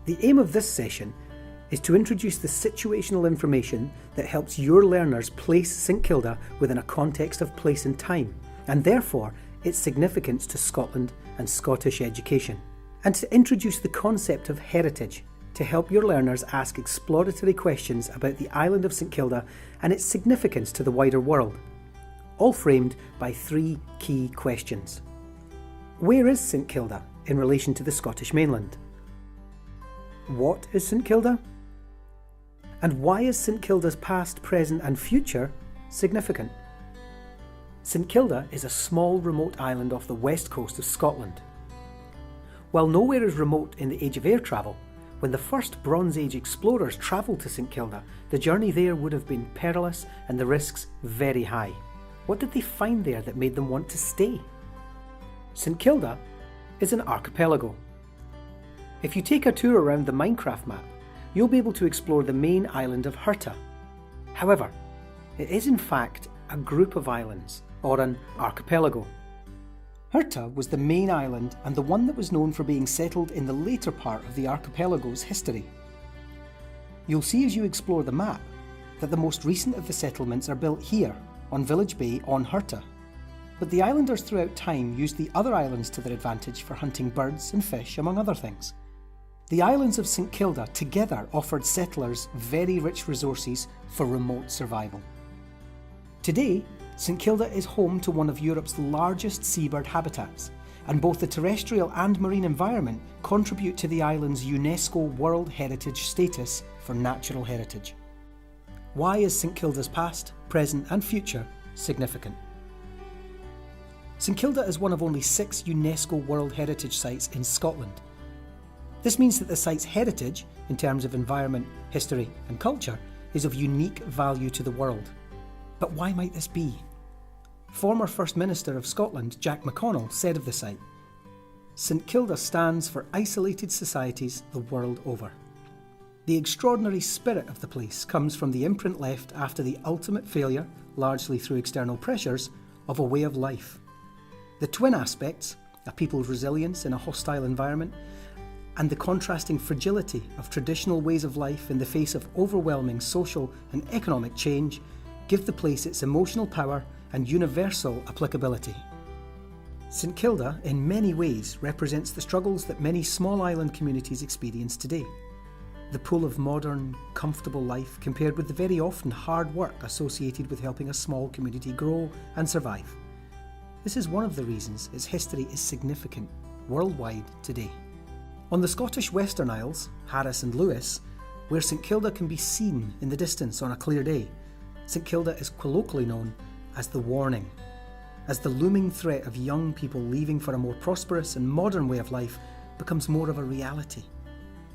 The aim of this session is to introduce the situational information that helps your learners place St Kilda within a context of place and time, and therefore its significance to Scotland and Scottish education, and to introduce the concept of heritage to help your learners ask exploratory questions about the island of St Kilda and its significance to the wider world, all framed by three key questions. Where is St Kilda in relation to the Scottish mainland? What is St Kilda? And why is St Kilda's past, present and future significant? St Kilda is a small remote island off the west coast of Scotland. While nowhere is remote in the age of air travel, when the first Bronze Age explorers travelled to St Kilda, the journey there would have been perilous and the risks very high. What did they find there that made them want to stay? St Kilda is an archipelago. If you take a tour around the Minecraft map, you'll be able to explore the main island of Hurta. However, it is in fact a group of islands, or an archipelago. Hurta was the main island and the one that was known for being settled in the later part of the archipelago's history. You'll see as you explore the map that the most recent of the settlements are built here, on Village Bay on Hurta. But the islanders throughout time used the other islands to their advantage for hunting birds and fish, among other things. The islands of St Kilda together offered settlers very rich resources for remote survival. Today, St Kilda is home to one of Europe's largest seabird habitats, and both the terrestrial and marine environment contribute to the island's UNESCO World Heritage status for natural heritage. Why is St Kilda's past, present and future significant? St Kilda is one of only 6 UNESCO World Heritage Sites in Scotland. This means that the site's heritage, in terms of environment, history and culture, is of unique value to the world. But why might this be? Former First Minister of Scotland, Jack McConnell, said of the site, "St Kilda stands for isolated societies the world over. The extraordinary spirit of the place comes from the imprint left after the ultimate failure, largely through external pressures, of a way of life. The twin aspects, a people's resilience in a hostile environment, and the contrasting fragility of traditional ways of life in the face of overwhelming social and economic change, give the place its emotional power and universal applicability." St Kilda, in many ways, represents the struggles that many small island communities experience today. The pull of modern, comfortable life compared with the very often hard work associated with helping a small community grow and survive. This is one of the reasons its history is significant worldwide today. On the Scottish Western Isles, Harris and Lewis, where St Kilda can be seen in the distance on a clear day, St Kilda is colloquially known as the warning, as the looming threat of young people leaving for a more prosperous and modern way of life becomes more of a reality.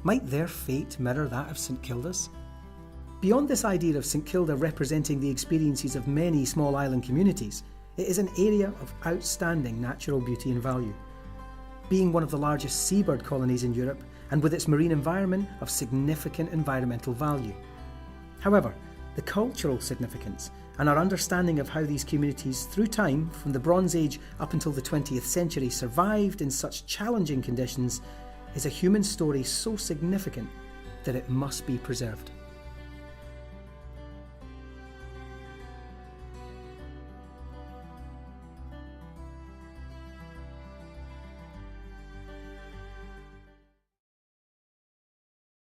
Might their fate mirror that of St Kilda's? Beyond this idea of St Kilda representing the experiences of many small island communities, it is an area of outstanding natural beauty and value. Being one of the largest seabird colonies in Europe, and with its marine environment of significant environmental value. However, the cultural significance and our understanding of how these communities through time, from the Bronze Age up until the 20th century, survived in such challenging conditions is a human story so significant that it must be preserved.